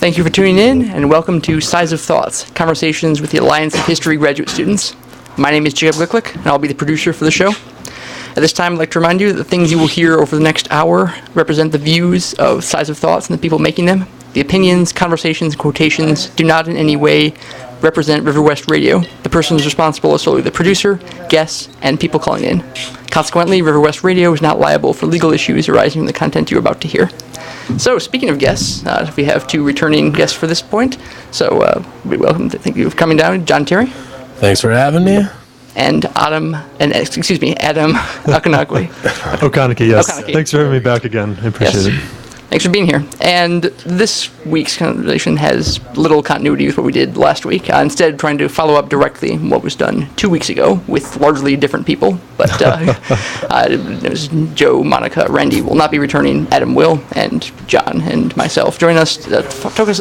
Thank you for tuning in, and welcome to Size of Thoughts, conversations with the Alliance of History graduate students. My name is Jacob Glicklick, and I'll be the producer for the show. At this time, I'd like to remind you that the things you will hear over the next hour represent the views of Size of Thoughts and the people making them. The opinions, conversations, and quotations do not in any way represent River West Radio. The persons responsible are solely the producer, guests, and people calling in. Consequently, River West Radio is not liable for legal issues arising from the content you're about to hear. So, speaking of guests, we have two returning guests for this point. So, we welcome, thank you for coming down, John Terry. Thanks for having me. And Adam Okanakwe. Okanaki, yes. Okanaki. Thanks for having me back again. I appreciate it. Thanks for being here. And this week's conversation has little continuity with what we did last week. Instead, trying to follow up directly what was done 2 weeks ago with largely different people. But it was Joe, Monica, Randy will not be returning. Adam will, and John and myself join us to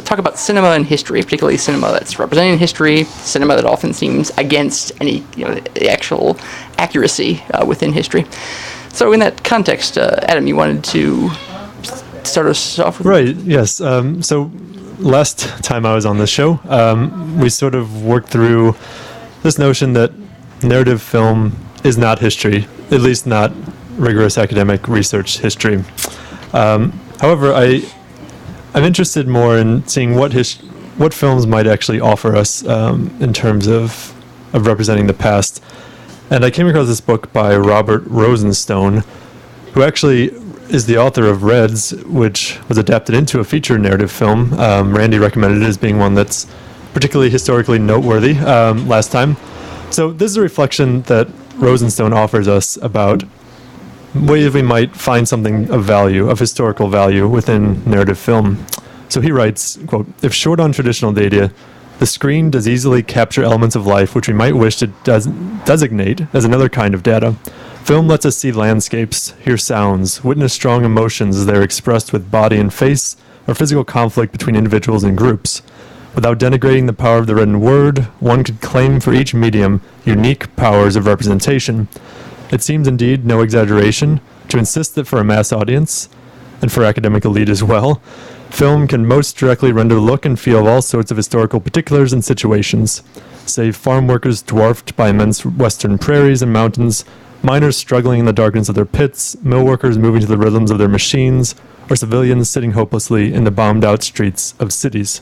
talk about cinema and history, particularly cinema that's representing history, cinema that often seems against any the actual accuracy within history. So in that context, Adam, you wanted to start us off with? Right, yes. So last time I was on this show, we sort of worked through this notion that narrative film is not history, at least not rigorous academic research history. However, I'm interested more in seeing what films might actually offer us in terms of representing the past. And I came across this book by Robert Rosenstone, who actually is the author of Reds, which was adapted into a feature narrative film. Randy recommended it as being one that's particularly historically noteworthy last time. So this is a reflection that Rosenstone offers us about ways we might find something of value, of historical value within narrative film. So he writes, quote, "If short on traditional data, the screen does easily capture elements of life which we might wish to designate as another kind of data. Film lets us see landscapes, hear sounds, witness strong emotions as they are expressed with body and face, or physical conflict between individuals and groups. Without denigrating the power of the written word, one could claim for each medium unique powers of representation. It seems indeed no exaggeration to insist that for a mass audience, and for academic elite as well, film can most directly render look and feel of all sorts of historical particulars and situations. Say farm workers dwarfed by immense western prairies and mountains, miners struggling in the darkness of their pits, mill workers moving to the rhythms of their machines, or civilians sitting hopelessly in the bombed-out streets of cities."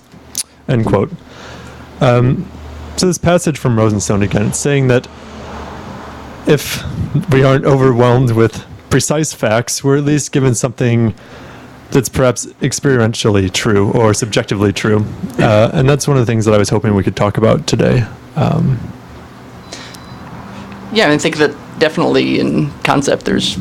End quote. So this passage from Rosenstone again, it's saying that if we aren't overwhelmed with precise facts, we're at least given something that's perhaps experientially true or subjectively true. And that's one of the things that I was hoping we could talk about today. Yeah, I think that definitely in concept there's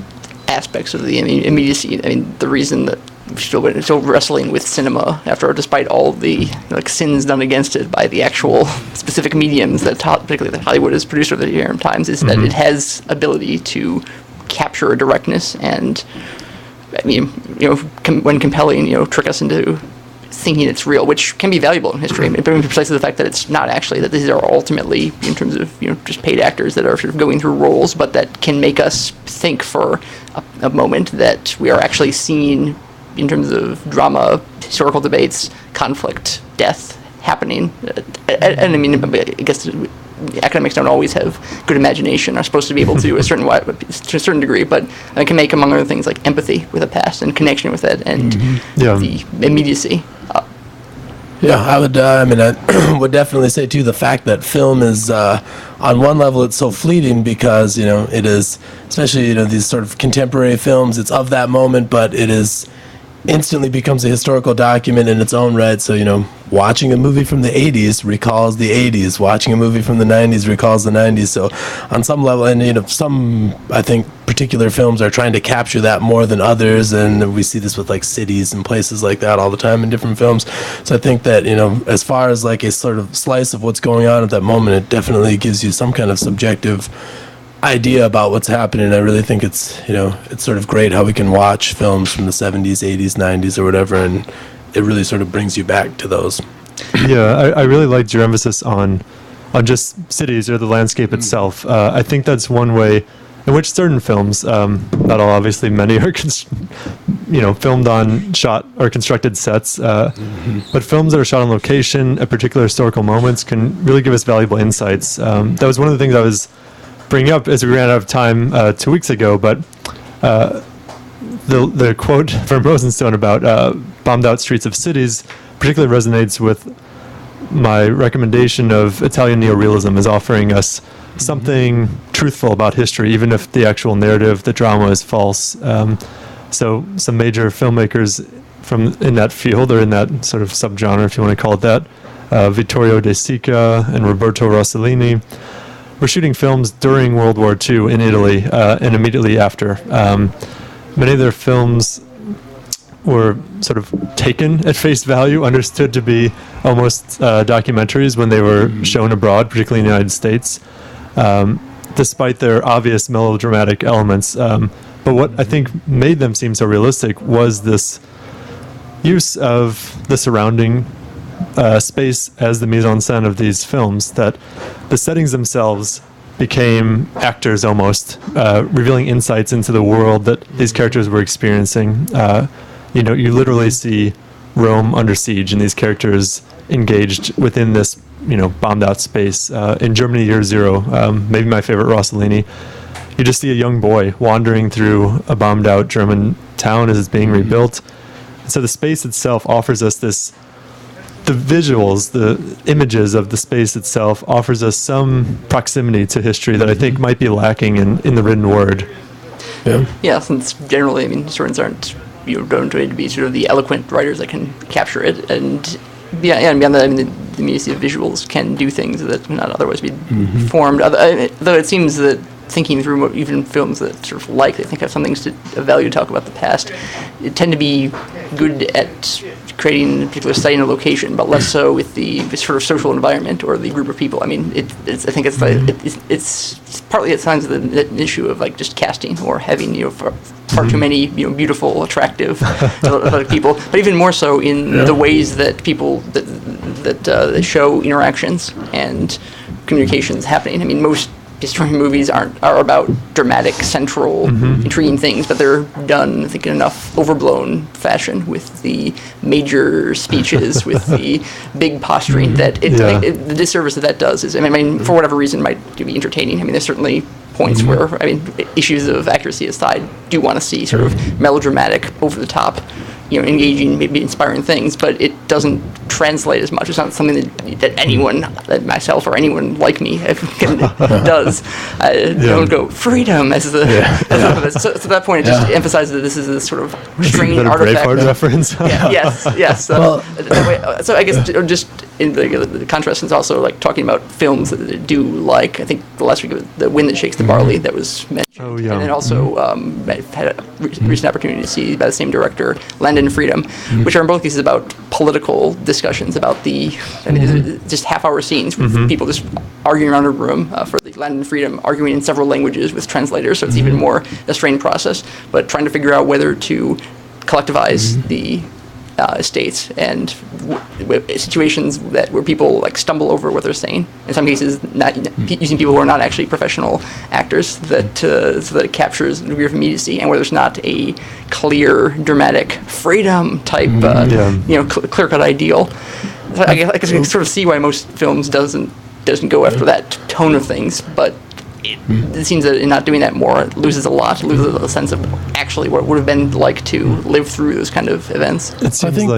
aspects of the immediacy. I mean, the reason that we're still wrestling with cinema despite all the sins done against it by the actual specific mediums that particularly that Hollywood has produced over the year times is that it has ability to capture a directness and when compelling, trick us into thinking it's real, which can be valuable in history. But precisely the fact that it's not actually, that these are ultimately, in terms of just paid actors that are sort of going through roles, but that can make us think for a moment that we are actually seeing, in terms of drama, historical debates, conflict, death happening. And I mean, I guess academics don't always have good imagination, are supposed to be able to to a certain degree, but it can make, among other things, like empathy with the past and connection with it and the immediacy. I would definitely say too, the fact that film is on one level it's so fleeting because it is, especially these sort of contemporary films, it's of that moment, but it is instantly becomes a historical document in its own right. So watching a movie from the 80s recalls the 80s, watching a movie from the 90s recalls the 90s. So on some level, and some, I think, particular films are trying to capture that more than others, and we see this with like cities and places like that all the time in different films. So I think that as far as like a sort of slice of what's going on at that moment, it definitely gives you some kind of subjective idea about what's happening. I really think it's it's sort of great how we can watch films from the 70s, 80s, 90s or whatever, and it really sort of brings you back to those. Yeah, I really liked your emphasis on just cities or the landscape itself. I think that's one way in which certain films, not all obviously, many are filmed on shot or constructed sets, but films that are shot on location at particular historical moments can really give us valuable insights. That was one of the things I was bringing up as we ran out of time 2 weeks ago, but the quote from Rosenstone about bombed out streets of cities particularly resonates with my recommendation of Italian neorealism as offering us something truthful about history, even if the actual narrative, the drama, is false. So some major filmmakers in that field, or in that sort of subgenre, if you want to call it that, Vittorio De Sica and Roberto Rossellini, were shooting films during World War II in Italy and immediately after. Many of their films were sort of taken at face value, understood to be almost documentaries when they were shown abroad, particularly in the United States, despite their obvious melodramatic elements. But what I think made them seem so realistic was this use of the surrounding space as the mise en scène of these films, that the settings themselves became actors almost, revealing insights into the world that these characters were experiencing. You literally see Rome under siege and these characters engaged within this, bombed out space. In Germany Year Zero, maybe my favorite Rossellini, you just see a young boy wandering through a bombed out German town as it's being rebuilt. So the space itself offers us the visuals, the images of the space itself offers us some proximity to history that I think might be lacking in the written word. Yeah, since generally, historians aren't don't try to be sort of the eloquent writers that can capture it, and beyond that, the immediacy of visuals can do things that would not otherwise be formed. Though it seems that thinking through what even films that sort of they think have something of value to talk about the past, tend to be good at creating a particular setting or location, but less so with the sort of social environment or the group of people. I think it's partly at times the issue of just casting or having far too many beautiful, attractive people, but even more so in the ways that people that show interactions and communications happening. Most historian movies are about dramatic, central, intriguing things, but they're done, I think, in enough overblown fashion with the major speeches, with the big posturing, that the disservice that does is, for whatever reason, might be entertaining. There's certainly points where, issues of accuracy aside, do want to see sort of melodramatic, over the top, engaging, maybe inspiring things, but it doesn't translate as much. It's not something that anyone, myself or anyone like me, does. Don't go freedom as the. So to that point, it just emphasizes that this is a sort of strange artifact. Braveheart reference. Yes. So I guess just in the contrast is also talking about films that I do like. I think the last week the Wind That Shakes the Barley that was mentioned. Oh, yeah. And then also I've had a recent opportunity to see by the same director, Land and Freedom, which are in both cases about political discussions about just half-hour scenes with people just arguing around a room for the Land and Freedom, arguing in several languages with translators, so it's even more a strained process, but trying to figure out whether to collectivize the estates and situations where people stumble over what they're saying. In some cases, not using people who are not actually professional actors, so that it captures a degree of immediacy, and where there's not a clear, dramatic freedom type, clear-cut ideal. So I can sort of see why most films doesn't go after that tone of things, but it seems that in not doing that more, it loses a sense of actually what it would have been like to live through those kind of events. I think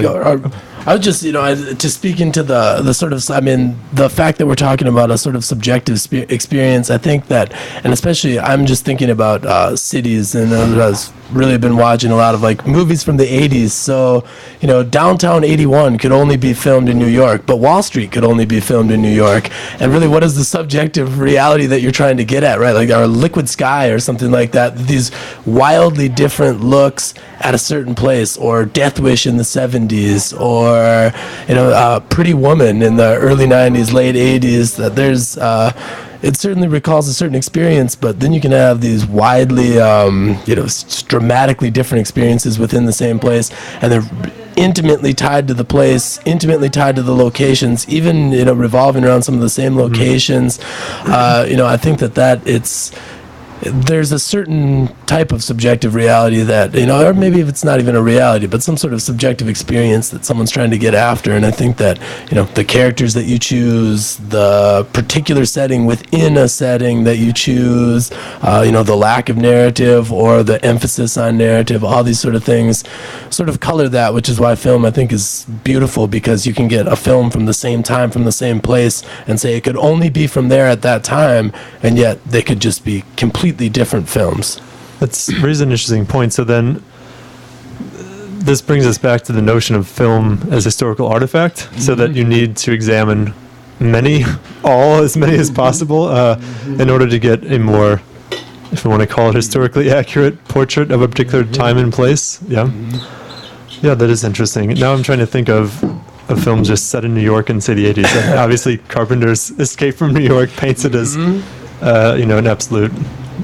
I was just, to speak into the sort of, the fact that we're talking about a sort of subjective experience, I think that, and especially I'm just thinking about cities, and I've really been watching a lot of movies from the 80s. So, Downtown 81 could only be filmed in New York, but Wall Street could only be filmed in New York. And really, what is the subjective reality that you're trying to get at, right? Or Liquid Sky or something like that. These wildly different looks at a certain place, or Death Wish in the 70s, or Pretty Woman in the early 90s, late 80s. That there's it certainly recalls a certain experience, but then you can have these widely, dramatically different experiences within the same place, and they're intimately tied to the place, intimately tied to the locations, even revolving around some of the same locations. I think that there's a certain type of subjective reality that, or maybe if it's not even a reality, but some sort of subjective experience that someone's trying to get after. And I think that, the characters that you choose, the particular setting within a setting that you choose, the lack of narrative or the emphasis on narrative, all these sort of things sort of color that, which is why film, I think, is beautiful, because you can get a film from the same time, from the same place, and say it could only be from there at that time, and yet they could just be completely different films. That's raises an interesting point. So then, this brings us back to the notion of film as historical artifact, so that you need to examine as many as possible, in order to get a more, if we want to call it, historically accurate portrait of a particular time and place. Yeah. Yeah, that is interesting. Now I'm trying to think of a film just set in New York in, say, the 80s. And obviously, Carpenter's Escape from New York paints it as, an absolute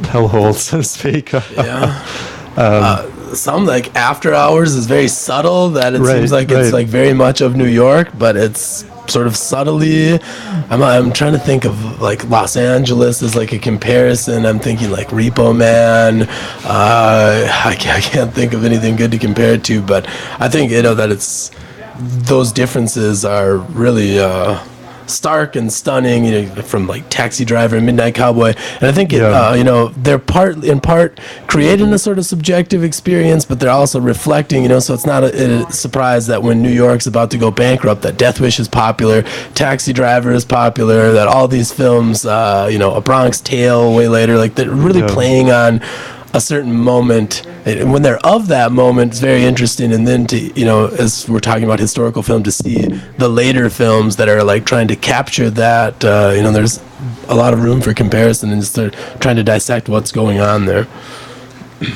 hellhole, so to speak. Some like After Hours is very subtle, that it seems like it's like very much of New York, but it's sort of subtly. I'm trying to think of like Los Angeles as like a comparison. I'm thinking like Repo Man. I can't think of anything good to compare it to, but I think that it's those differences are really stark and stunning, from like Taxi Driver and Midnight Cowboy. And I think they're in part creating a sort of subjective experience, but they're also reflecting, so it's not a surprise that when New York's about to go bankrupt, that Death Wish is popular, Taxi Driver is popular, that all these films, A Bronx Tale way later, like they're really playing on a certain moment, and when they're of that moment, it's very interesting. And then to, as we're talking about historical film, to see the later films that are like trying to capture that, there's a lot of room for comparison, and just trying to dissect what's going on there.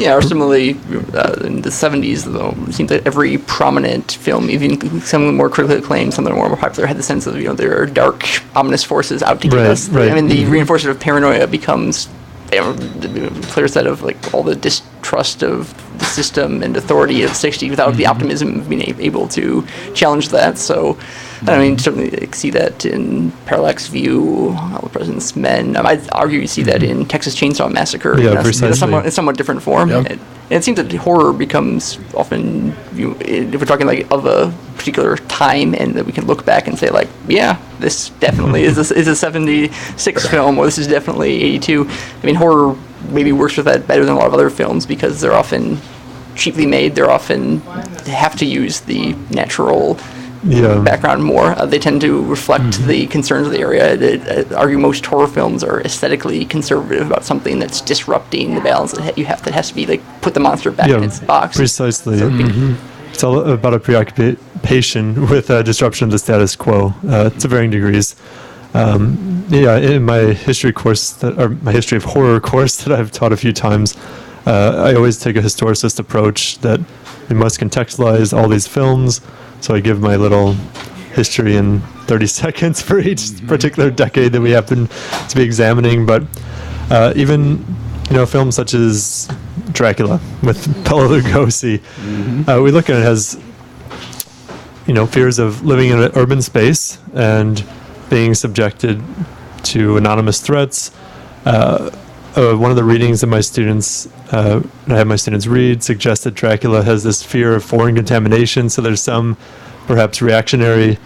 Yeah, or similarly, in the 70s, though, it seems like every prominent film, even some of the more critically acclaimed, some of the more popular, had the sense of, there are dark, ominous forces out to get us. Right. I mean, the reinforcement of paranoia becomes the clear set of like all the distrust of the system and authority of 60 without the optimism of being able to challenge that. So I mean, certainly see that in Parallax View, All the President's Men. I'd argue you see that in Texas Chainsaw Massacre. Yeah, precisely. In a somewhat different form. Yep. And it seems that horror becomes often, if we're talking like of a particular time, and that we can look back and say like, yeah, this definitely is a 76 film, or this is definitely 82. I mean, horror maybe works with that better than a lot of other films, because they're often cheaply made. They're often have to use the natural background more. They tend to reflect the concerns of the area. I'd argue most horror films are aesthetically conservative about something that's disrupting the balance that that has to be like put the monster back in its box. Precisely. It's all about a preoccupation with disruption of the status quo to varying degrees. In my history course, or my history of horror course that I've taught a few times, I always take a historicist approach that we must contextualize all these films. So I give my little history in 30 seconds for each particular decade that we happen to be examining. But even, films such as Dracula with Bela Lugosi, we look at it as, fears of living in an urban space and being subjected to anonymous threats. One of the readings that I have my students read suggested Dracula has this fear of foreign contamination, so there's some perhaps reactionary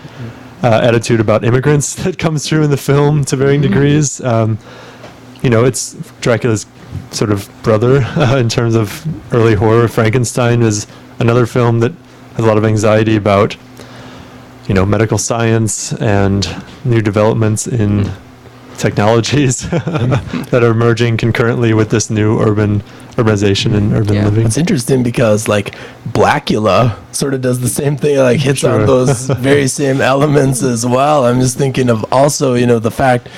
attitude about immigrants that comes through in the film to varying degrees. It's Dracula's sort of brother in terms of early horror. Frankenstein is another film that has a lot of anxiety about, medical science and new developments in technologies that are emerging concurrently with this new urbanization and urban living. It's interesting because like Blackula sort of does the same thing, like hits on those very same elements as well. I'm just thinking of also, the fact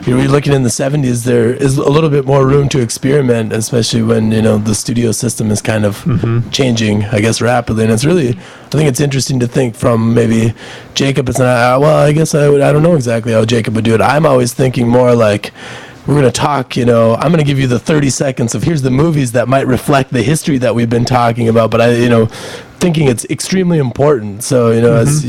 you're looking in the 70s, there is a little bit more room to experiment, especially when, the studio system is kind of changing, I guess, rapidly. And it's really, I think it's interesting to think from maybe Jacob, it's not, well, I guess I don't know exactly how Jacob would do it. I'm always thinking more like, we're going to talk, I'm going to give you the 30 seconds of here's the movies that might reflect the history that we've been talking about, but I, thinking it's extremely important. So, as,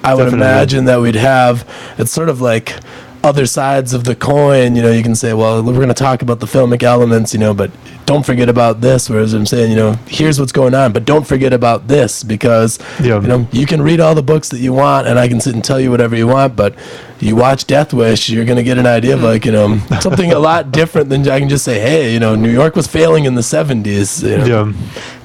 I would imagine that we'd have, it's sort of like other sides of the coin. You know, you can say, well, we're going to talk about the filmic elements, you know, but don't forget about this. Whereas I'm saying, you know, here's what's going on, but don't forget about this, because, Yeah. you know, you can read all the books that you want and I can sit and tell you whatever you want, but you watch Death Wish, you're going to get an idea of, like, you know, something a lot different than I can just say, hey, you know, New York was failing in the 70s. You know? Yeah.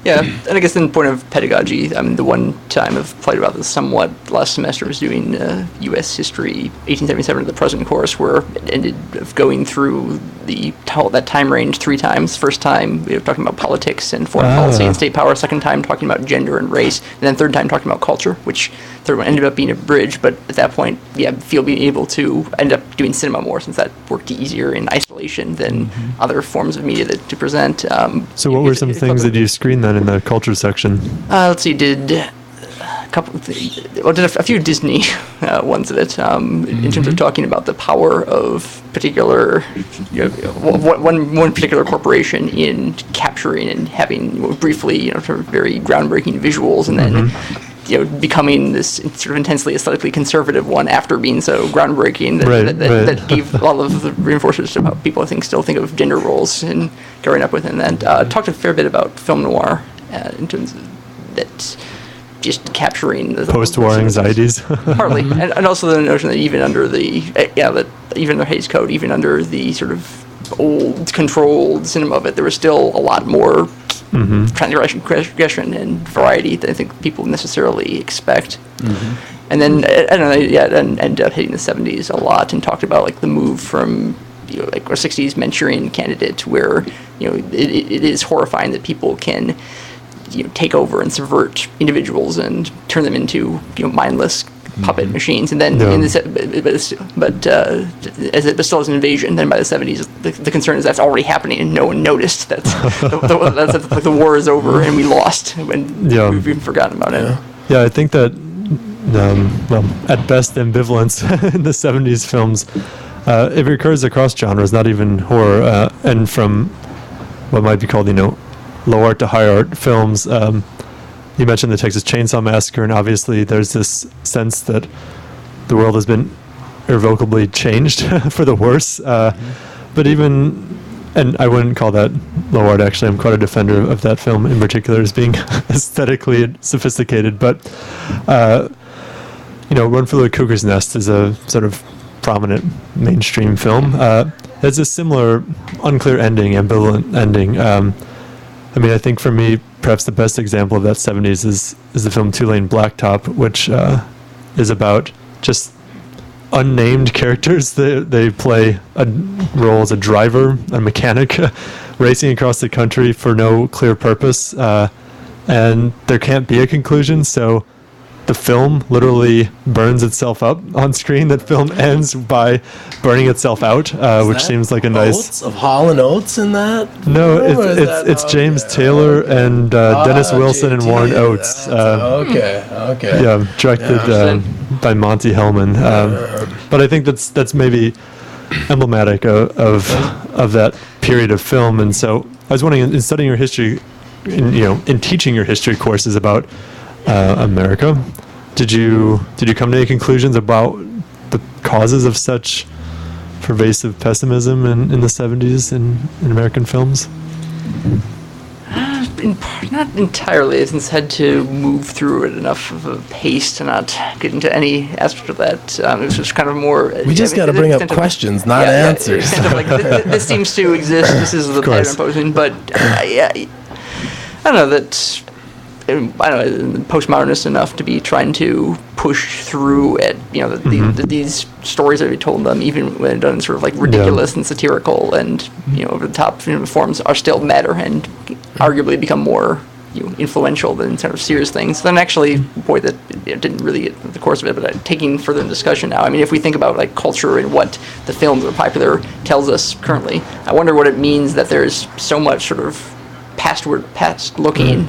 Yeah, and I guess in point of pedagogy, I mean, the one time I've played about this somewhat last semester was doing U.S. history 1877 to the present course, where it ended up going through that time range 3 times. First time we were talking about politics and foreign policy and state power. Second time talking about gender and race, and then third time talking about culture, which third one ended up being a bridge. But at that point, yeah, feel being able to end up doing cinema more, since that worked easier in isolation than other forms of media to present. So what were some things that you screened then in the culture section? Let's see, did a few Disney ones of it, in terms of talking about the power of particular, you know, one particular corporation in capturing and having, you know, briefly, you know, sort of very groundbreaking visuals, and then you know, becoming this sort of intensely aesthetically conservative one after being so groundbreaking that gave a lot of the reinforcements about people, I think, still think of gender roles and growing up with. And then talked a fair bit about film noir in terms of that, just capturing the Post-war anxieties. partly, and also the notion that even under the even the Hays Code, even under the sort of old controlled cinema of it, there was still a lot more transgression and variety that I think people necessarily expect. And then I don't know, yeah, and ended up hitting the 70s a lot and talked about, like, the move from, you know, like, our 60s Manchurian Candidate, where, you know, it is horrifying that people can, you know, take over and subvert individuals and turn them into, you know, mindless puppet machines. And then in but still as an invasion. Then by the 70s, the concern is that's already happening and no one noticed. That's the war is over and we lost, and we've even forgotten about it. Yeah, I think that, well, at best, ambivalence in the 70s films, it recurs across genres, not even horror, and from what might be called, you know, low art to high art films. You mentioned the Texas Chainsaw Massacre, and obviously there's this sense that the world has been irrevocably changed for the worse. But even, and I wouldn't call that low art, actually. I'm quite a defender of that film in particular as being aesthetically sophisticated. But, you know, Run for the Cuckoo's Nest is a sort of prominent mainstream film. It's a similar unclear ending, ambivalent ending. I mean, I think for me, perhaps the best example of that 70s is the film Two-Lane Blacktop, which is about just unnamed characters. They play a role as a driver, a mechanic, racing across the country for no clear purpose, and there can't be a conclusion, so the film literally burns itself up on screen. That film ends by burning itself out, which seems like a nice. Oates of Hall and Oates in that? No, it's James Taylor and Dennis Wilson and Warren Oates. Okay. Yeah, directed by Monty Hellman. But I think that's maybe emblematic of that period of film. And so I was wondering, in studying your history, in teaching your history courses about America, did you come to any conclusions about the causes of such pervasive pessimism in the 70s in American films? Not entirely, since I had to move through it enough of a pace to not get into any aspect of that. It was just kind of more. We just got to bring up questions, not answers. Kind of like, this seems to exist. This is the pattern I'm posing, but I don't know that. I don't know, postmodernist enough to be trying to push through at, you know, these stories that we told them, even when done sort of like ridiculous and satirical and, you know, over the top forms, are still matter and arguably become more, you know, influential than sort of serious things. Then actually, boy, that didn't really get the course of it, but taking further in discussion now. I mean, if we think about like culture and what the films that are popular tells us currently, I wonder what it means that there's so much sort of past looking,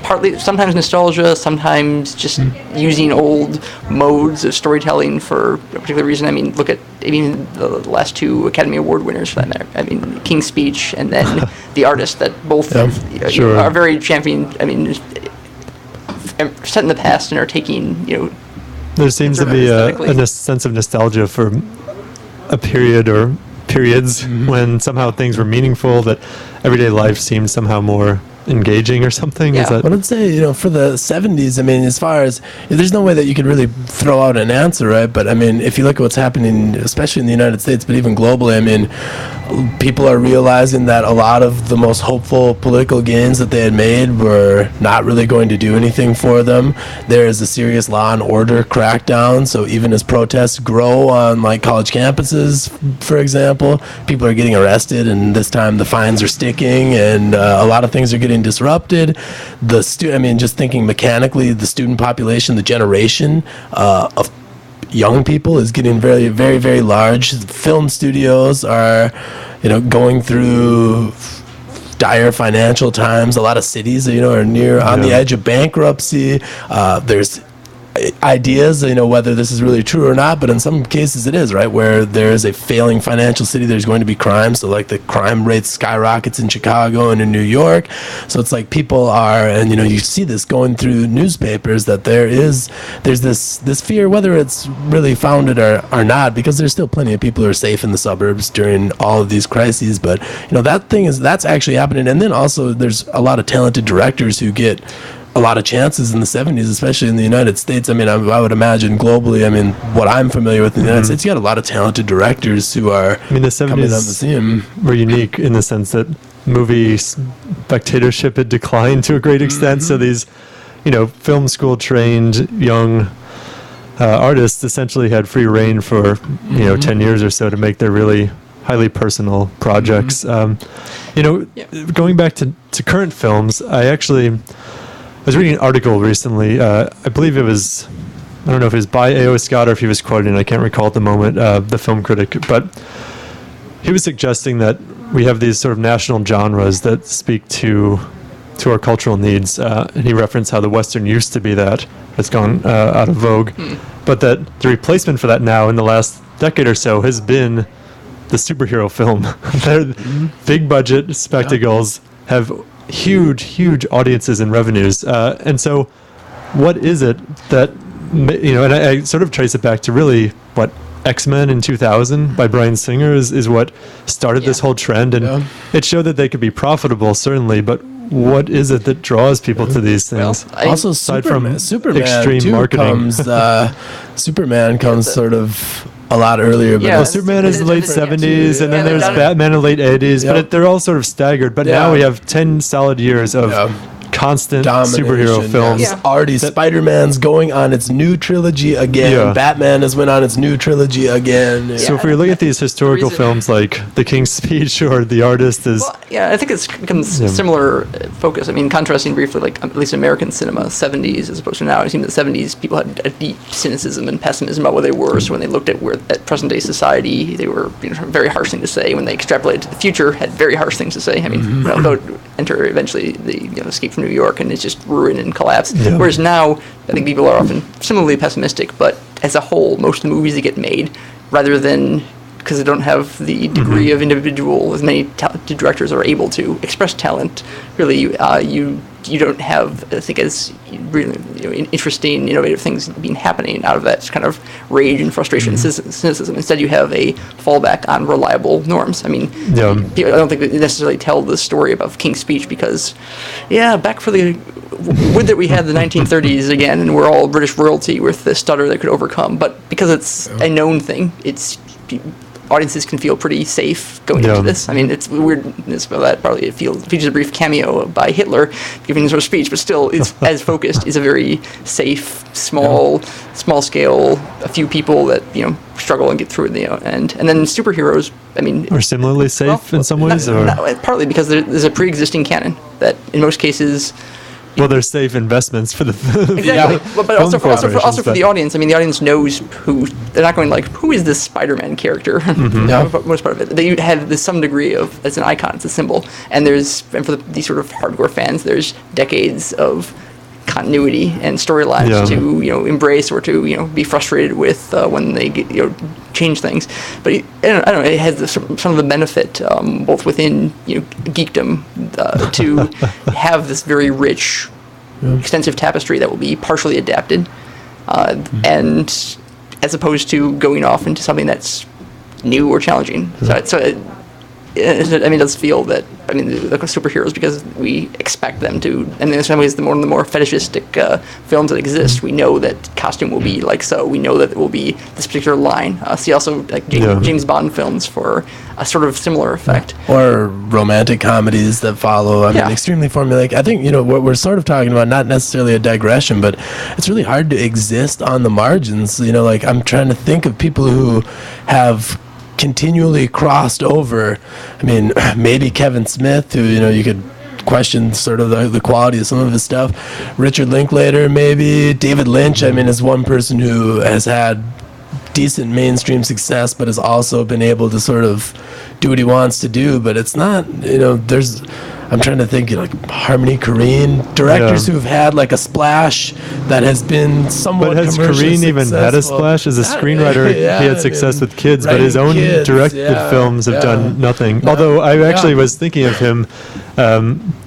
partly sometimes nostalgia, sometimes just using old modes of storytelling for a particular reason. I mean, look at the last 2 Academy Award winners for that matter. I mean, King's Speech and then The Artist, that both are very championed. I mean, set in the past and are taking, you know, there seems to sort of be aesthetically. a sense of nostalgia for a period or periods when somehow things were meaningful, that everyday life seemed somehow more engaging or something. Is Yeah. that But I'd say, for the 70s, I mean, as far as, there's no way that you could really throw out an answer, right? But I mean, if you look at what's happening, especially in the United States, but even globally, I mean, people are realizing that a lot of the most hopeful political gains that they had made were not really going to do anything for them. There is a serious law and order crackdown. So even as protests grow on like college campuses, for example, people are getting arrested, and this time the fines are sticking, and a lot of things are getting disrupted. I mean, just thinking mechanically, the student population, the generation of young people is getting very, very, very large. Film studios are, going through dire financial times. A lot of cities, are near on the Yeah. edge of bankruptcy. There's ideas, whether this is really true or not, but in some cases it is, right? Where there is a failing financial city, there's going to be crime. So like the crime rate skyrockets in Chicago and in New York. So it's like people are, and you see this going through newspapers, that there's this fear, whether it's really founded or not, because there's still plenty of people who are safe in the suburbs during all of these crises. But that's actually happening. And then also there's a lot of talented directors who get a lot of chances in the 70s, especially in the United States. I mean, I would imagine globally, I mean, what I'm familiar with in the United States, you got a lot of talented directors who are I mean, the coming on the 70s scene. were unique in the sense that movie spectatorship had declined to a great extent. So these, film school trained young artists essentially had free reign for, 10 years or so to make their really highly personal projects. Going back to current films, I was reading an article recently. I believe it was, I don't know if it was by A.O. Scott or if he was quoted, I can't recall at the moment, the film critic, but he was suggesting that we have these sort of national genres that speak to our cultural needs. And he referenced how the Western used to be that. It's gone out of vogue. But that the replacement for that now in the last decade or so has been the superhero film. They're big budget spectacles, have huge audiences and revenues, and so what is it that and I sort of trace it back to really what X-Men in 2000 by Bryan Singer is what started this whole trend, and it showed that they could be profitable, certainly, but what is it that draws people to these things? Also, aside Superman, from Superman extreme too marketing. Superman comes sort of a lot earlier. But Yeah, Well, that's Superman is the late different, 70s, and then Yeah, there's they've done it. Batman in the late 80s, Yep. but they're all sort of staggered. But Yeah. now we have 10 solid years of constant superhero domination, films. yes. Already, Spider-Man's going on its new trilogy again. Yeah. Batman has went on its new trilogy again. So if we look at these historical reason- films like The King's Speech or The Artist, Well, yeah, I think it's becomes similar focus. I mean, contrasting briefly, like at least American cinema, 70s as opposed to now. It seemed the 70s people had a deep cynicism and pessimism about where they were. So when they looked at at present day society, they were very harsh thing to say. When they extrapolated to the future, had very harsh things to say. I mean, go enter eventually the Escape from New York, and it's just ruin and collapse. Yeah. Whereas now, I think people are often similarly pessimistic, but as a whole, most of the movies that get made, rather than because they don't have the degree of individual as many talented directors are able to express talent. Really, you don't have, I think, as really interesting, innovative things being happening out of that kind of rage and frustration, and cynicism. Instead, you have a fallback on reliable norms. I mean, Yeah. I don't think they necessarily tell the story about King's Speech because, back for the would that we had the 1930s again, and we're all British royalty with the stutter that could overcome. But because it's a known thing, audiences can feel pretty safe going into this. I mean, it's weirdness about that. Probably it features a brief cameo by Hitler giving his speech, but still, it's as focused. Is a very safe, small scale. A few people that struggle and get through it. And then superheroes. I mean, Or similarly safe in some ways, or partly because there's a pre-existing canon that in most cases. well, they're safe investments for the Exactly, but also for corporations, the audience. I mean, the audience knows who. They're not going like, who is this Spider-Man character? For most part of it, they have this some degree of it's an icon, it's a symbol, and for these sort of hardcore fans, there's decades of continuity and storylines to embrace or to be frustrated with when they get, change things. But I don't know, it has some of the benefit both within geekdom to have this very rich, extensive tapestry that will be partially adapted. and as opposed to going off into something that's new or challenging. It does feel that, the superheroes, because we expect them to, and in some ways, the more fetishistic films that exist, we know that costume will be like so. We know that it will be this particular line. See also like James Bond films for a sort of similar effect. Or romantic comedies that follow. Extremely formulaic. I think, what we're sort of talking about, not necessarily a digression, but it's really hard to exist on the margins. Like I'm trying to think of people who have continually crossed over. Maybe Kevin Smith, who you could question sort of the quality of some of his stuff. Richard Linklater, maybe David Lynch. Is one person who has had decent mainstream success, but has also been able to sort of do what he wants to do. But it's not, I'm trying to think, Harmony Korine, directors who've had like a splash that has been somewhat But has Korine even had a splash? As a screenwriter, he had success with kids, but his own directed films have done nothing. No, although I actually was thinking of him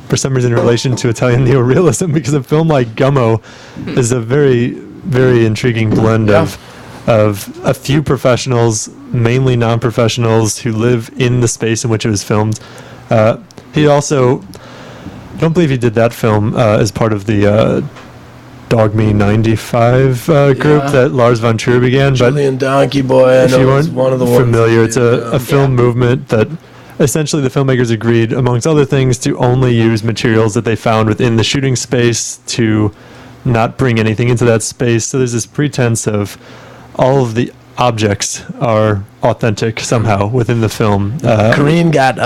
for some reason in relation to Italian neorealism, because a film like Gummo is a very, very intriguing blend of a few professionals, mainly non-professionals, who live in the space in which it was filmed. He also, I don't believe he did that film as part of the Dog Me 95 group that Lars von Trier began. Julian Donkey Boy, if you weren't one of the familiar, it's a film movement that essentially the filmmakers agreed, amongst other things, to only use materials that they found within the shooting space, to not bring anything into that space. So there's this pretense of all of the objects are authentic somehow within the film. Korine got,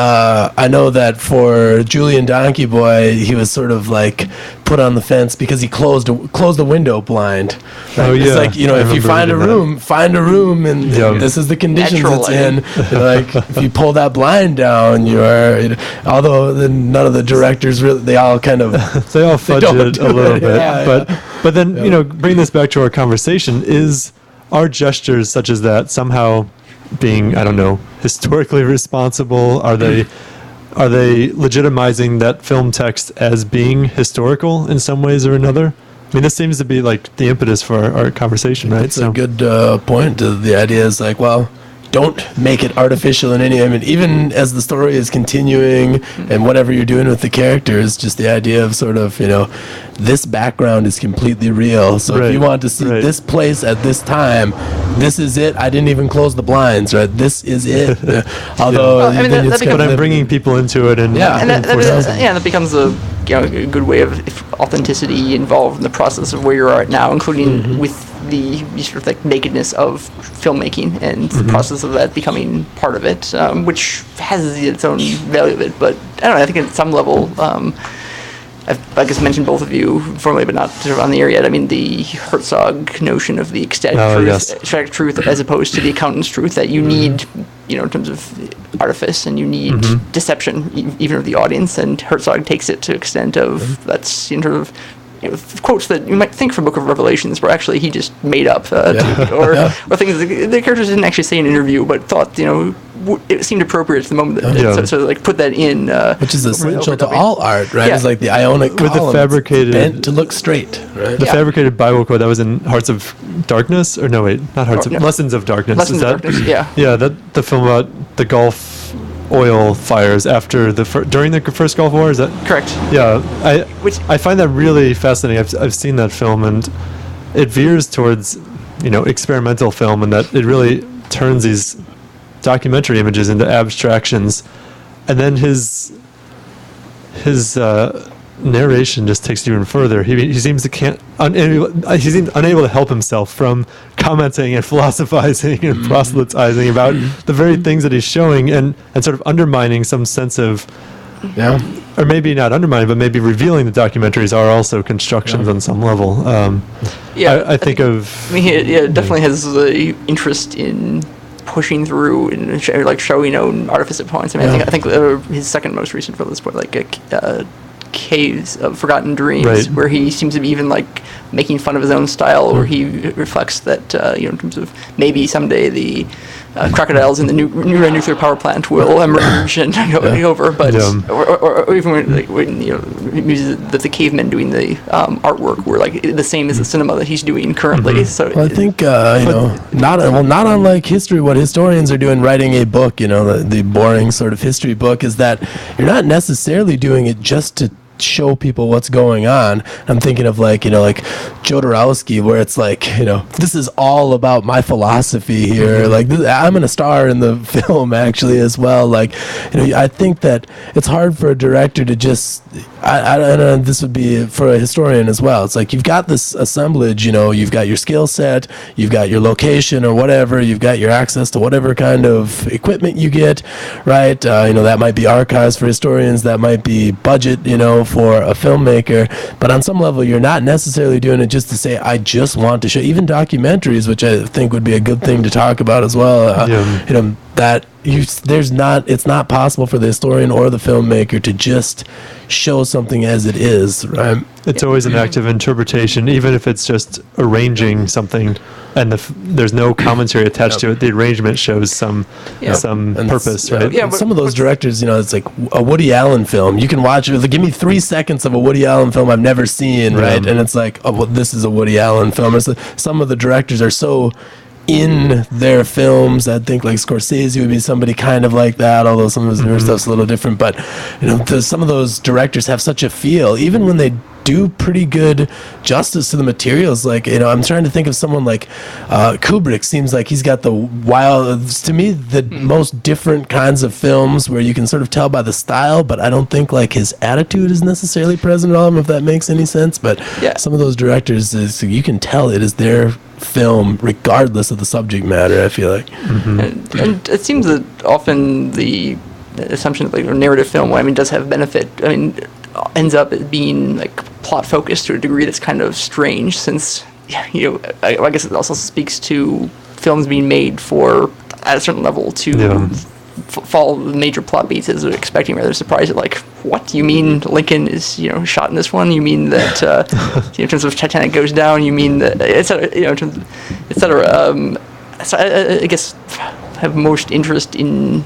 I know that for Julian Donkey Boy, he was sort of like put on the fence because he closed the window blind. Right? Oh yeah. It's like, if you find a room, and this is the conditions it's in. Like, if you pull that blind down, although none of the directors really, they all kind of they all fudge it a little bit. But then bring this back to our conversation: are gestures such as that somehow being, I don't know, historically responsible? Are they legitimizing that film text as being historical in some ways or another? This seems to be like the impetus for our conversation, right? It's a good point. The idea is like, well, don't make it artificial in any. Even as the story is continuing and whatever you're doing with the characters, just the idea of sort of, this background is completely real. So if you want to see this place at this time, this is it. I didn't even close the blinds, right? This is it. Although, but I'm bringing people into it, and that becomes a good way of authenticity involved in the process of where you're at now, including with the sort of like nakedness of filmmaking and the process of that becoming part of it, which has its own value of it. But I don't know. I think at some level, I guess mentioned both of you formally, but not sort of on the air yet. The Herzog notion of the ecstatic truth as opposed to the accountant's truth that you need, in terms of artifice, and you need deception, even of the audience. And Herzog takes it to the extent of that's sort of quotes that you might think from Book of Revelations were actually he just made up, or things the characters didn't actually say in an interview, but thought it seemed appropriate to the moment. So like put that in, which is essential to all art, right? It's like the Ionic column, with the fabricated bent to look straight, right? The fabricated Bible quote that was in Hearts of Darkness, or no, wait, not Hearts of Lessons of Darkness. Lessons of Darkness, that the film about the Gulf oil fires after during the first Gulf War, is that correct? Yeah, I find that really fascinating. I've seen that film, and it veers towards experimental film, and that it really turns these documentary images into abstractions, and then his narration just takes it even further. He seems he seems unable to help himself from commenting and philosophizing and proselytizing about the very things that he's showing, and sort of undermining some sense of, or maybe not undermining, but maybe revealing the documentaries are also constructions on some level. I think it definitely has the interest in pushing through and showing artifice at points. I think his second most recent film is Caves of Forgotten Dreams, Right. where he seems to be even like making fun of his own style, where he reflects that in terms of maybe someday the crocodiles in the new nuclear power plant will emerge and go over, but or even when he uses the cavemen doing the artwork, were like the same as the cinema that he's doing currently. So Well, I think not unlike history, what historians are doing writing a book, the boring sort of history book, is that you're not necessarily doing it just to show people what's going on. I'm thinking of like Jodorowsky, where it's like, this is all about my philosophy here. Like I'm in a star in the film actually as well. Like, I think that it's hard for a director to just, I don't know, this would be for a historian as well. It's like you've got this assemblage, you've got your skill set, you've got your location or whatever, you've got your access to whatever kind of equipment you get, right? That might be archives for historians, that might be budget, for a filmmaker, but on some level you're not necessarily doing it just to say, I just want to show, even documentaries, which I think would be a good thing to talk about as well, that it's not possible for the historian or the filmmaker to just show something as it is, right? It's always an active interpretation, even if it's just arranging something, and there's no commentary attached to it. The arrangement shows some purpose, right? Yeah, some of those directors, it's like a Woody Allen film. You can watch it. Give me 3 seconds of a Woody Allen film I've never seen, right? And it's like, oh, well, this is a Woody Allen film. Some of the directors are so in their films. I think like Scorsese would be somebody kind of like that, although some of his newer stuff's a little different. But some of those directors have such a feel, even when they do pretty good justice to the materials. Like, I'm trying to think of someone like Kubrick. Seems like he's got the to me, the most different kinds of films where you can sort of tell by the style, but I don't think like his attitude is necessarily present at all, if that makes any sense. But some of those directors, you can tell it is their film regardless of the subject matter, I feel like. And it seems that often the assumption that like a narrative film, does have benefit, ends up being like plot focused to a degree that's kind of strange, since I guess it also speaks to films being made for, at a certain level, to follow the major plot beats as they're expecting, rather surprised at like, what, you mean Lincoln is shot in this one, you mean that in terms of Titanic goes down, you mean that etc., so I guess have most interest in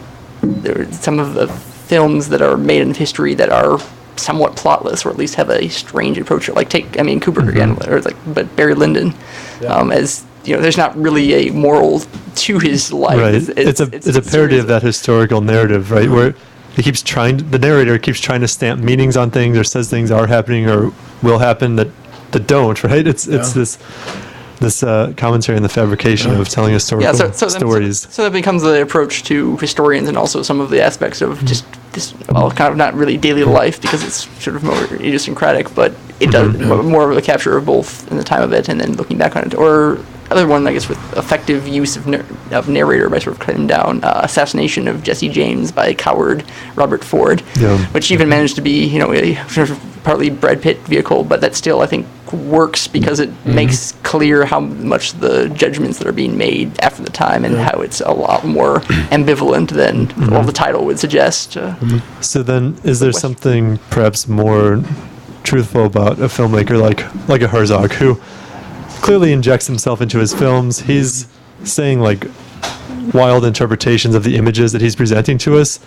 some of the films that are made in history that are somewhat plotless, or at least have a strange approach. Like Kubrick again, but Barry Lyndon, as there's not really a moral to his life. Right. It's a parody of that historical narrative, right? Where the narrator keeps trying to stamp meanings on things, or says things are happening or will happen that don't, right? It's this commentary on the fabrication of telling historical stories. So that becomes the approach to historians, and also some of the aspects of just this, kind of not really daily life, because it's sort of more idiosyncratic, but it does more of a capture of both in the time of it, and then looking back on it. Or other one, I guess, with effective use of narrator by sort of cutting down Assassination of Jesse James by coward Robert Ford, which even managed to be, a sort of partly Brad Pitt vehicle, but that still, I think, works because it makes clear how much the judgments that are being made after the time, and how it's a lot more ambivalent than all the title would suggest. So then, is there something perhaps more truthful about a filmmaker like a Herzog, who clearly injects himself into his films? He's saying like wild interpretations of the images that he's presenting to us,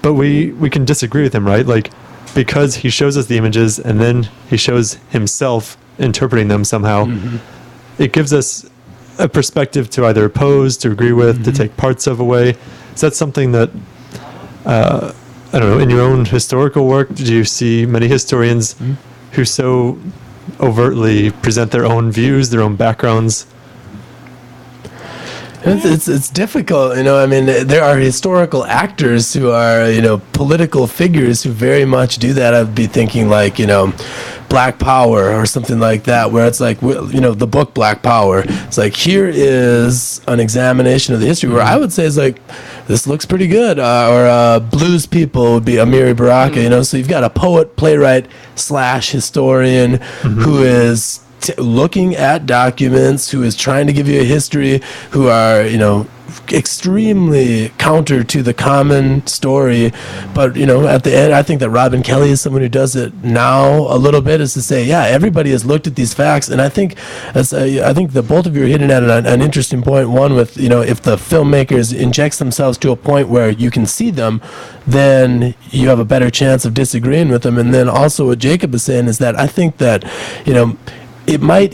but we can disagree with him, right? Like, because he shows us the images and then he shows himself interpreting them somehow, it gives us a perspective to either oppose, to agree with, to take parts of away. Is that something that I don't know, in your own historical work, do you see many historians who so overtly present their own views, their own backgrounds? It's difficult, there are historical actors who are, political figures who very much do that. I'd be thinking like, Black Power or something like that, where it's like, the book Black Power. It's like, here is an examination of the history, where I would say is like, this looks pretty good. Or Blues People would be Amiri Baraka, so you've got a poet, playwright / historian who is looking at documents, who is trying to give you a history, who are, extremely counter to the common story. But at the end, I think that Robin Kelly is someone who does it now a little bit, is to say, yeah, everybody has looked at these facts, and I think that both of you are hitting at an interesting point. One with if the filmmakers inject themselves to a point where you can see them, then you have a better chance of disagreeing with them. And then also what Jacob is saying is that I think that it might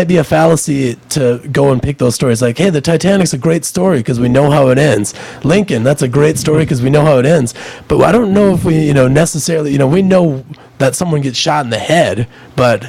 be a fallacy to go and pick those stories like, hey, the Titanic's a great story because we know how it ends. Lincoln, that's a great story because we know how it ends. But I don't know if we necessarily we know that someone gets shot in the head, but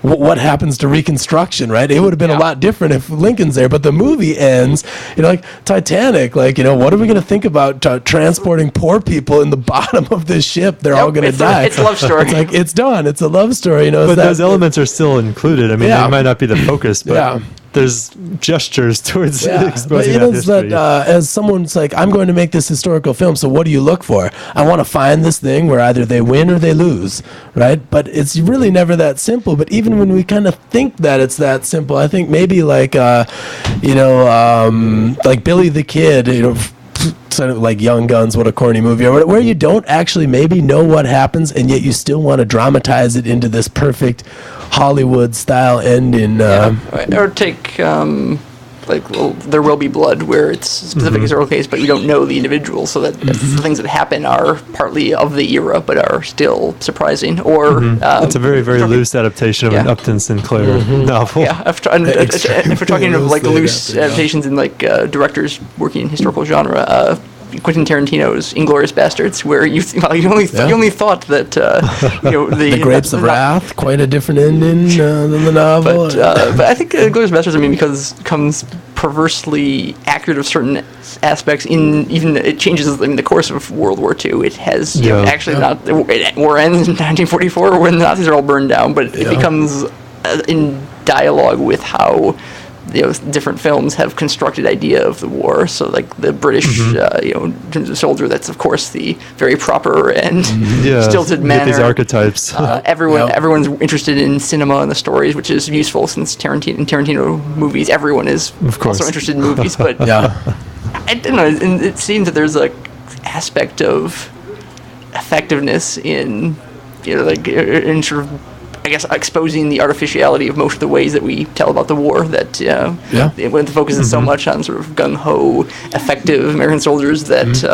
what happens to Reconstruction, right? It would have been a lot different if Lincoln's there. But the movie ends, like Titanic, like what are we going to think about transporting poor people in the bottom of this ship? They're all going to die. It's a love story. It's like it's done. It's a love story, But those elements are still included. I mean, Yeah. they might not be the focus, but there's gestures towards exposing that history. That, as someone's like, I'm going to make this historical film, so what do you look for? I want to find this thing where either they win or they lose, right? But it's really never that simple. But even when we kind of think that it's that simple, I think maybe like, like Billy the Kid, sort of like Young Guns, what a corny movie, or where you don't actually maybe know what happens, and yet you still want to dramatize it into this perfect Hollywood style ending. Or take There Will Be Blood, where it's a specific historical case, but we don't know the individual, so that the things that happen are partly of the era, but are still surprising. Or it's a very, very loose adaptation of an Upton Sinclair novel. Yeah, if we're talking of like loose adaptations in like directors working in historical genre, Quentin Tarantino's *Inglourious Basterds*, where you only thought that the Grapes of Wrath, quite a different ending than the novel. But I think *Inglourious Basterds*, because comes perversely accurate of certain aspects. It changes the course of World War II. It has actually not. War ends in 1944 when the Nazis are all burned down, but it becomes in dialogue with how different films have constructed idea of the war. So like the British, in terms of soldier, that's of course the very proper and stilted manner. These archetypes. Everyone's interested in cinema and the stories, which is useful since Tarantino movies, everyone is also interested in movies. But I don't know. And it seems that there's a aspect of effectiveness in in sort of, I guess, exposing the artificiality of most of the ways that we tell about the war. That when the focus is so much on sort of gung-ho, effective American soldiers, that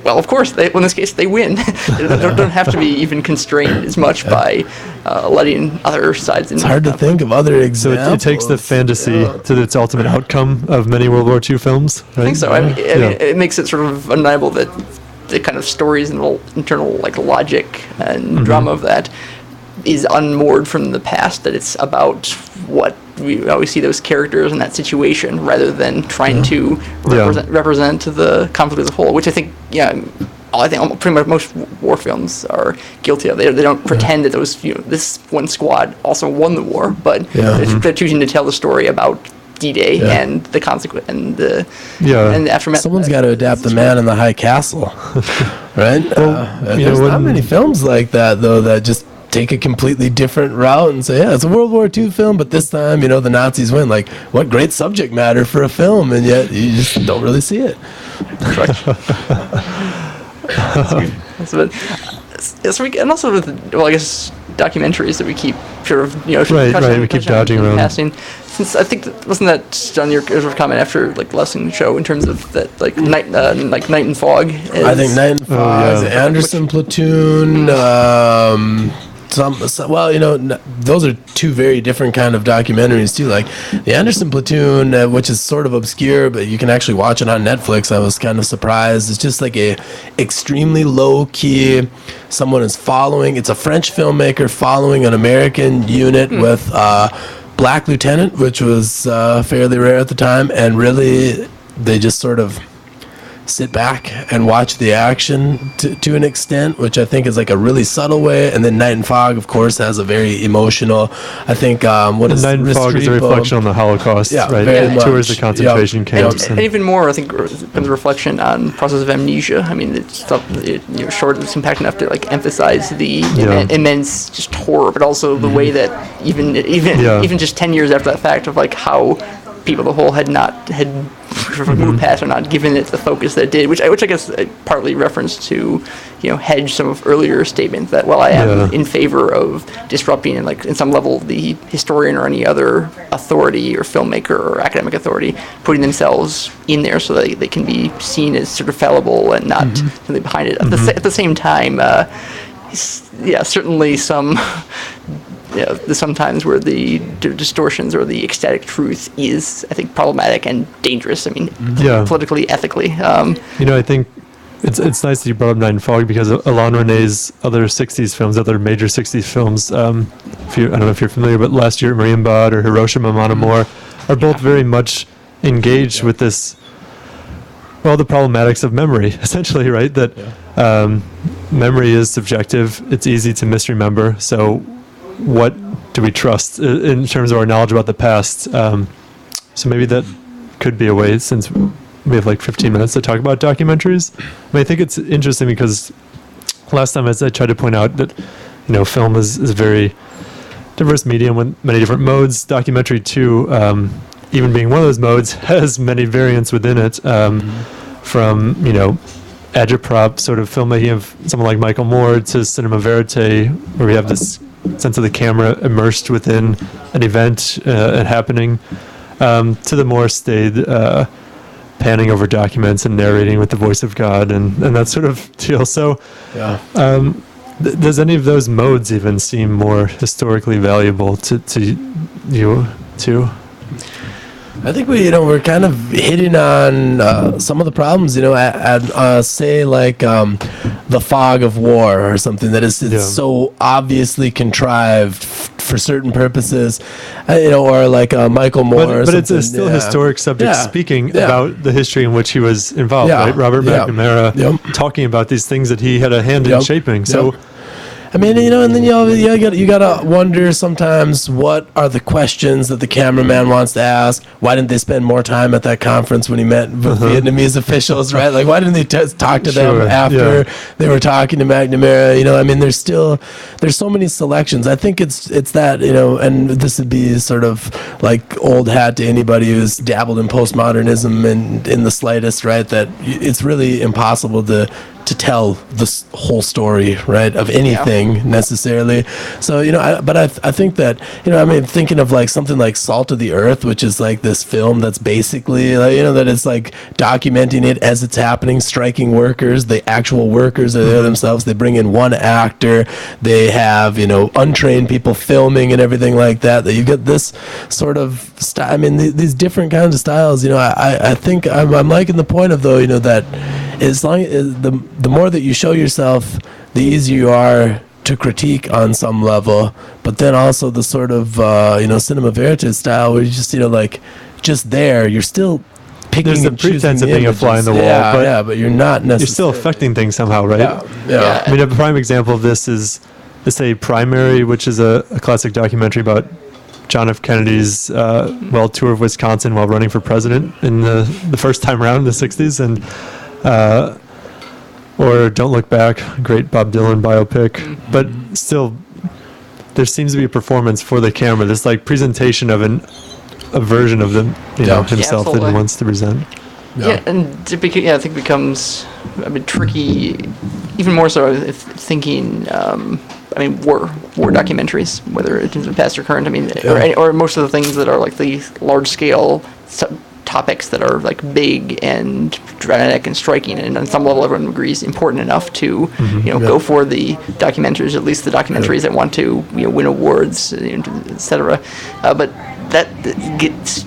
of course, in this case, they win. They don't have to be even constrained as much by letting other sides in. It's hard to think of other examples. So it takes the fantasy to its ultimate outcome of many World War II films, right? I think so. I mean, it makes it sort of undeniable that the kind of stories and internal logic and drama of that is unmoored from the past, that it's about what we always see those characters in that situation rather than trying to represent the conflict as a whole, which I think pretty much most war films are guilty of. They don't pretend that those this one squad also won the war, but they're choosing to tell the story about D-Day and the consequence and the aftermath. Someone's got to adapt The Man in the High Castle, right? There's not many films like that though that just take a completely different route and say, it's a World War II film, but this time, the Nazis win. Like, what great subject matter for a film, and yet you just don't really see it. And also with, I guess, documentaries that we keep sort of, we keep dodging around. Passing. Since I think wasn't that on your comment after Lessing show in terms of that Night and Fog? I think Night and Fog, Anderson Platoon. Those are two very different kind of documentaries too. Like the Anderson Platoon, which is sort of obscure, but you can actually watch it on Netflix. I was kind of surprised. It's just like a extremely low key. Someone is following. It's a French filmmaker following an American unit with black lieutenant, which was fairly rare at the time, and really they just sort of sit back and watch the action to an extent, which I think is like a really subtle way. And then Night and Fog, of course, has a very emotional, I think, Night and Fog is a reflection on the Holocaust, right? Very much. Tours the concentration camps. And even more, I think, becomes a reflection on process of amnesia. I mean, it's short, it's impact enough to emphasize the immense just horror, but also the way that even just 10 years after that fact of how people the whole had sort of moved past or not given it the focus that it did, which I guess partly referenced to, hedge some of earlier statements that while I am in favor of disrupting and in some level the historian or any other authority or filmmaker or academic authority putting themselves in there so that they can be seen as sort of fallible and not something behind it. At the same time, certainly some. Sometimes where the distortions or the ecstatic truth is, I think, problematic and dangerous. I mean, politically, ethically. I think it's nice that you brought up Night and Fog because Alain René's other 60s films, other major 60s films, I don't know if you're familiar, but Last Year at Marienbad or Hiroshima Mon Amour are both very much engaged with this, the problematics of memory, essentially, right? That memory is subjective. It's easy to misremember. So what do we trust in terms of our knowledge about the past? So maybe that could be a way, since we have 15 minutes to talk about documentaries. I think it's interesting because last time, as I tried to point out, that film is a very diverse medium with many different modes. Documentary too, even being one of those modes, has many variants within it. From agitprop sort of filmmaking of someone like Michael Moore to cinema verite, where we have this sense of the camera immersed within an event and happening, to the more staid panning over documents and narrating with the voice of God and that sort of deal. So does any of those modes even seem more historically valuable to you too? I think we're kind of hitting on some of the problems, say the fog of war or something that is so obviously contrived for certain purposes, or Michael Moore. But it's a still historic subject speaking about the history in which he was involved, right? Robert McNamara talking about these things that he had a hand in shaping. So. I mean, and then you gotta wonder sometimes, what are the questions that the cameraman wants to ask? Why didn't they spend more time at that conference when he met with Vietnamese officials, right? Why didn't they talk to them after they were talking to McNamara? I mean, there's so many selections. I think it's that, and this would be sort of old hat to anybody who's dabbled in postmodernism and in the slightest, right? That it's really impossible to tell this whole story, right, of anything necessarily. So, I think that, thinking of thinking like Salt of the Earth, which is this film that's basically, that it's documenting it as it's happening, striking workers, the actual workers are there themselves. They bring in one actor, they have, untrained people filming and everything like that, that you get this sort of style. I mean, these different kinds of styles, I think I'm liking the point of, though, that as long as the more that you show yourself, the easier you are to critique on some level. But then also the sort of cinema verite style, where you just just there, you're still picking. There's the pretense of being a fly in the wall, but you're not necessarily. You're still affecting things somehow, right? Yeah. I mean, a prime example of this is, let's say, Primary, which is a classic documentary about John F. Kennedy's tour of Wisconsin while running for president in the first time around in the 60s, and or Don't Look Back, great Bob Dylan biopic, but still there seems to be a performance for the camera, this presentation of a version of himself that he wants to present. And I think it becomes a bit tricky, even more so if thinking, war documentaries, whether it's past or current. Or most of the things that are the large scale topics that are big and dramatic and striking, and on some level everyone agrees important enough to go for the documentaries, at least the documentaries that want to win awards, etc. But that gets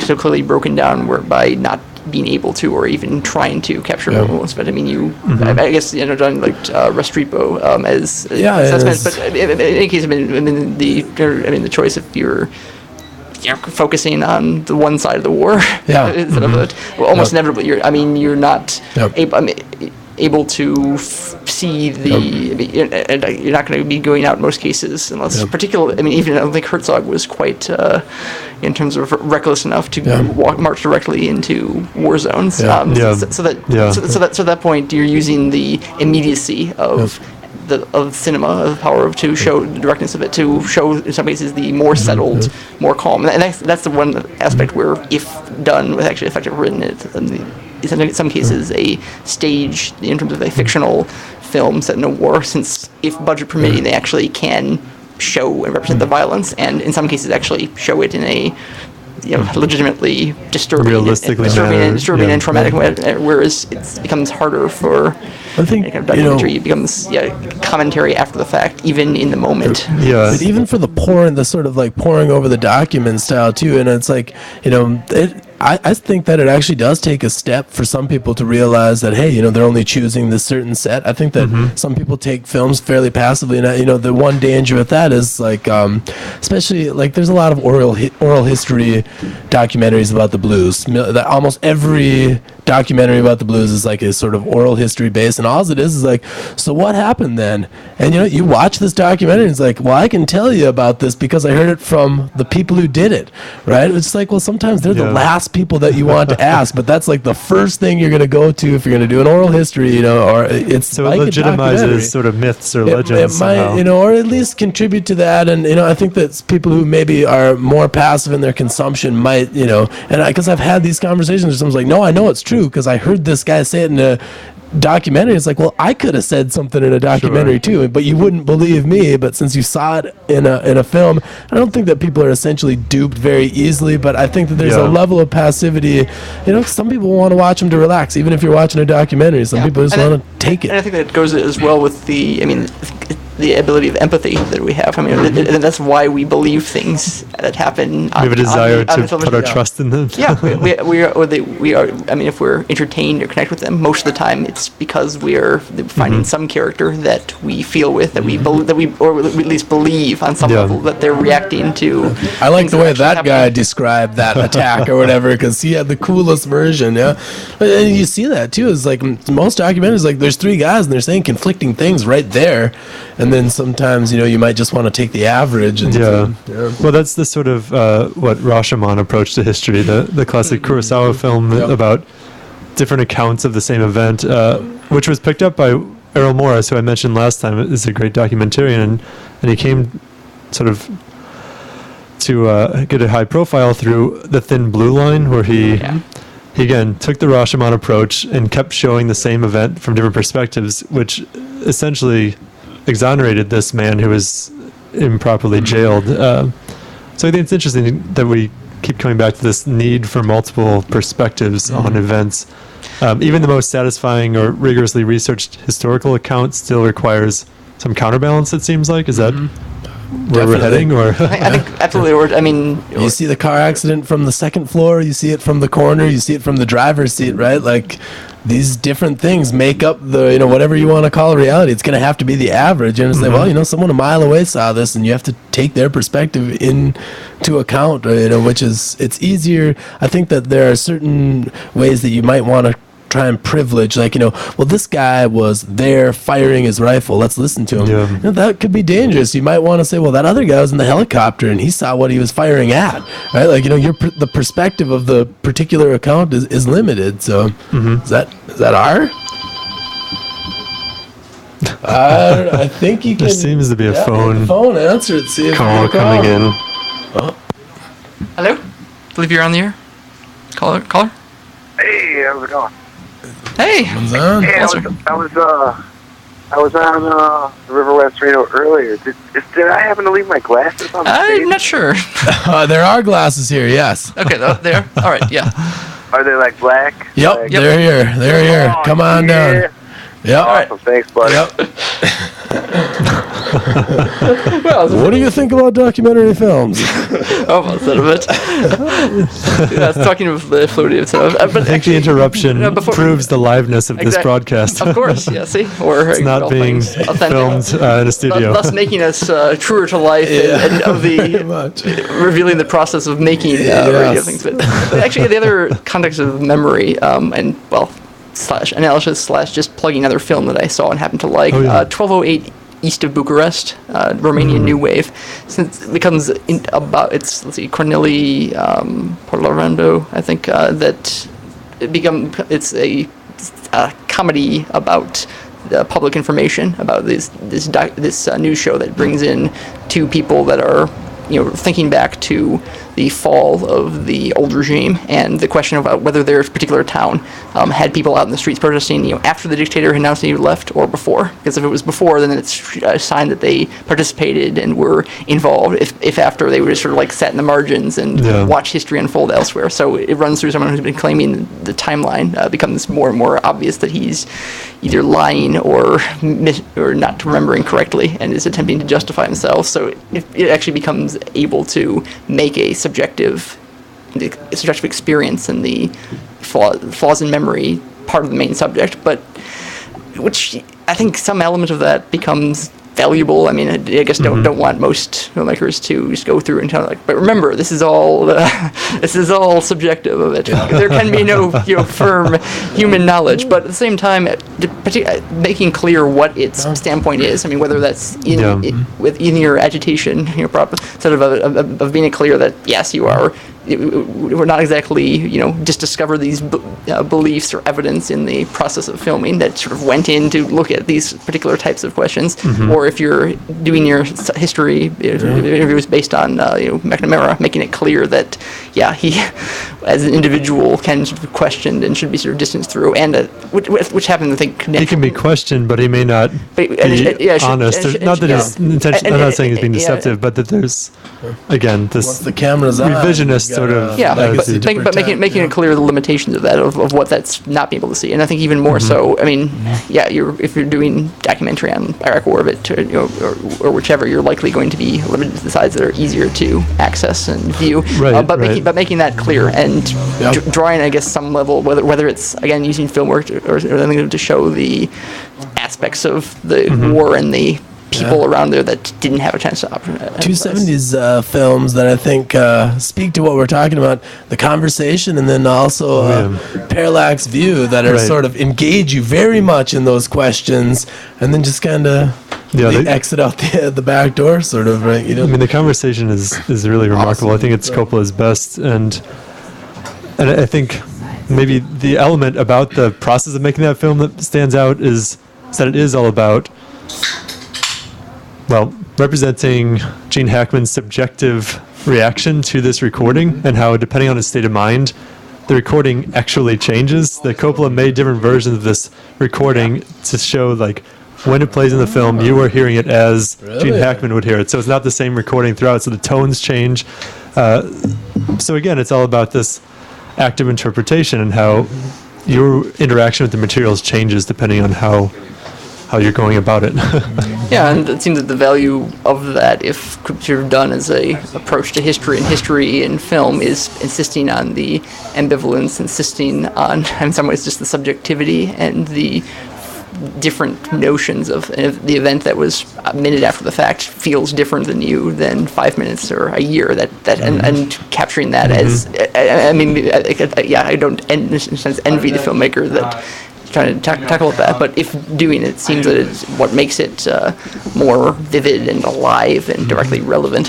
so clearly broken down by not being able to, or even trying to capture moments. But I guess John liked Restrepo as but in any case, the choice, if you're focusing on the one side of the war instead of almost inevitably you're not able to see the you're not going to be going out in most cases unless particularly even I don't think Herzog was quite in terms of reckless enough to march directly into war zones. So at that point you're using the immediacy of of cinema, the power of to show the directness of it, to show in some cases the more settled, more calm, and that's the one aspect where, if done with actually effective written, in some cases a stage in terms of a fictional film set in a war, since if budget permitting, they actually can show and represent the violence, and in some cases actually show it in a legitimately disturbing, Realistically disturbing and traumatic way, whereas it becomes harder for I think, kind of documentary. It becomes commentary after the fact, even in the moment. Yeah. But even for the sort of like pouring over the document style too, and it's like, I think that it actually does take a step for some people to realize that, hey, they're only choosing this certain set. I think that some people take films fairly passively, and the one danger with that is like, especially like there's a lot of oral history documentaries about the blues. That almost every documentary about the blues is like a sort of oral history base, and all it is like, so what happened then? And you watch this documentary, and it's like, well, I can tell you about this because I heard it from the people who did it, right? It's like, well, sometimes they're the last people that you want to ask, but that's like the first thing you're going to go to if you're going to do an oral history, or it's So like it legitimizes sort of myths or legends. It might, or at least contribute to that. And I think that people who maybe are more passive in their consumption might, and because I've had these conversations where someone's like, no, I know it's true because I heard this guy say it in a documentary. It's like, well, I could have said something in a documentary too, but you wouldn't believe me. But since you saw it in a film, I don't think that people are essentially duped very easily. But I think that there's a level of passivity. Some people want to watch them to relax, even if you're watching a documentary. Some people just want to take it. And I think that goes as well with the ability of empathy that we have. And that's why we believe things that happen. We have a desire to put our trust in them. Yeah, we are. If we're entertained or connect with them, most of the time it's because we are finding some character that we feel with, that we or at least believe on some level that they're reacting to. I like the way that guy described that attack or whatever, because he had the coolest version. Yeah, and you see that too. It's like most documentaries, like there's three guys and they're saying conflicting things right there, and then sometimes you might just want to take the average. And Well, that's the sort of what Rashomon approach to history, the classic Kurosawa film about different accounts of the same event, which was picked up by Errol Morris, who I mentioned last time. Is a great documentarian, and he came sort of to get a high profile through The Thin Blue Line, where he again took the Rashomon approach and kept showing the same event from different perspectives, which essentially exonerated this man who was improperly jailed. So I think it's interesting that we keep coming back to this need for multiple perspectives on events. Even the most satisfying or rigorously researched historical account still requires some counterbalance, it seems like. Is that where we're heading? Or I think absolutely. You see the car accident from the second floor, you see it from the corner, you see it from the driver's seat, right? Like these different things make up the, whatever you want to call a reality. It's going to have to be the average. And it's like, well, someone a mile away saw this, and you have to take their perspective into account, which is, it's easier. I think that there are certain ways that you might want to try and privilege, like, well, this guy was there firing his rifle, let's listen to him. That could be dangerous. You might want to say, well, that other guy was in the helicopter and he saw what he was firing at, right? Like, the perspective of the particular account is limited. So is that R? I think you can. There seems to be a phone answer it. See if call coming in. Hello? I believe you're on the air. Caller? Hey, how's it going? Hey. Hey, I was on River West Reno earlier. Did I happen to leave my glasses on the stage? I'm not sure. There are glasses here, yes. Okay, there. All right, yeah. Are they like black? Yep, Like, they're here. They're here. Oh, Come on down. Yep. Awesome, thanks, buddy. Yep. Well, What do you think about documentary films? almost out of it. Yeah, talking of the fluidity of stuff. But I think the interruption before- proves the liveness of this broadcast. Of course, yeah. See, or It's not being filmed in a studio. Thus making us truer to life and of Pretty the much. revealing the process of making radio things. But actually, the other context of memory / analysis / just plugging another film that I saw and happened to like. 1208 East of Bucharest, Romanian New Wave. Since it becomes Corneli Porlarando, I think, that it's a comedy about public information about this news show that brings in two people that are, thinking back to the fall of the old regime and the question about whether their particular town had people out in the streets protesting, after the dictator had announced he left or before. Because if it was before, then it's a sign that they participated and were involved. If after, they were just sort of like sat in the margins and watch history unfold elsewhere. So it runs through someone who's been claiming the timeline, becomes more and more obvious that he's either lying or not remembering correctly and is attempting to justify himself. So it actually becomes able to make a subjective experience and the flaws in memory part of the main subject, but which I think some element of that becomes valuable. I mean, I guess don't want most filmmakers to just go through and tell but remember, this is all subjective of it. There can be no firm human knowledge, but at the same time, making clear what its standpoint is. I mean, whether that's within your agitation, sort of being clear that yes, you are. We're not exactly, just discover these beliefs or evidence in the process of filming that sort of went in to look at these particular types of questions. Or if you're doing your history interviews based on McNamara, making it clear that, he, as an individual, can sort of be questioned and should be sort of distanced through, and which happens, I think. He can be questioned, but he may not be honest. Not that his intention. I'm not saying he's being deceptive, but that there's, again, this Once the camera's on, revisionist sort of making it clear the limitations of that, of what that's not being able to see. And I think even more so, I mean, if you're doing documentary on Iraq War, or whichever, you're likely going to be limited to the sides that are easier to access and view. But making that clear and drawing, I guess, some level, whether it's again using film work or anything to show the aspects of the war and the people around there that didn't have a chance to two 70s films that I think speak to what we're talking about, the conversation, and then also Parallax View, that are sort of engage you very much in those questions, and then just kind of they exit out the back door, sort of, right? I mean, the conversation is really remarkable. I think it's Coppola's best, and I think maybe the element about the process of making that film that stands out is that it is all about representing Gene Hackman's subjective reaction to this recording, and how, depending on his state of mind, the recording actually changes. That Coppola made different versions of this recording to show, when it plays in the film, you are hearing it as Gene Hackman would hear it. So it's not the same recording throughout, so the tones change. So again, it's all about this active interpretation and how your interaction with the materials changes depending on how you're going about it. And it seems that the value of that, if sort of done as a approach to history and film, is insisting on the ambivalence, insisting on, in some ways, just the subjectivity and the different notions of the event that was a minute after the fact feels different than 5 minutes or a year. And capturing that as, I don't in a sense envy the filmmaker that trying to tackle that, but if doing it, seems that it's what makes it more vivid and alive and directly relevant.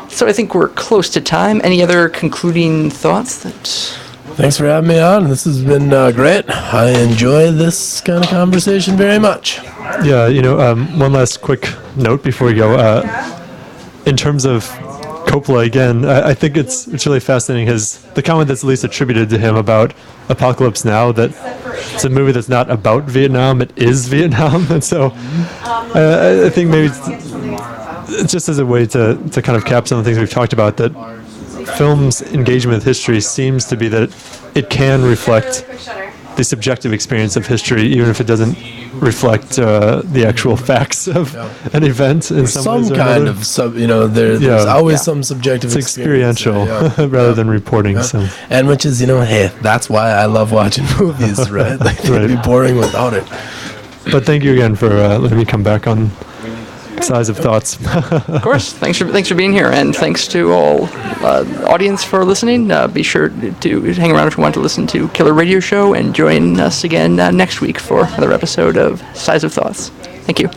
So I think we're close to time. Any other concluding thoughts? Thanks for having me on. This has been great. I enjoy this kind of conversation very much. Yeah, one last quick note before we go. In terms of Coppola, again, I think it's really fascinating the comment that's at least attributed to him about Apocalypse Now, that it's a movie that's not about Vietnam, it is Vietnam. And so I think maybe it's just as a way to kind of cap some of the things we've talked about, that film's engagement with history seems to be that it can reflect the subjective experience of history, even if it doesn't reflect the actual facts of an event in some ways or kind another. of there's always some subjective it's experiential rather than reporting. So, and which is hey, that's why I love watching movies, right? They'd be boring without it. But thank you again for letting me come back on Size of Thoughts. Of course. Thanks for being here, and thanks to all audience for listening. Be sure to hang around if you want to listen to Killer Radio Show, and join us again next week for another episode of Size of Thoughts. Thank you.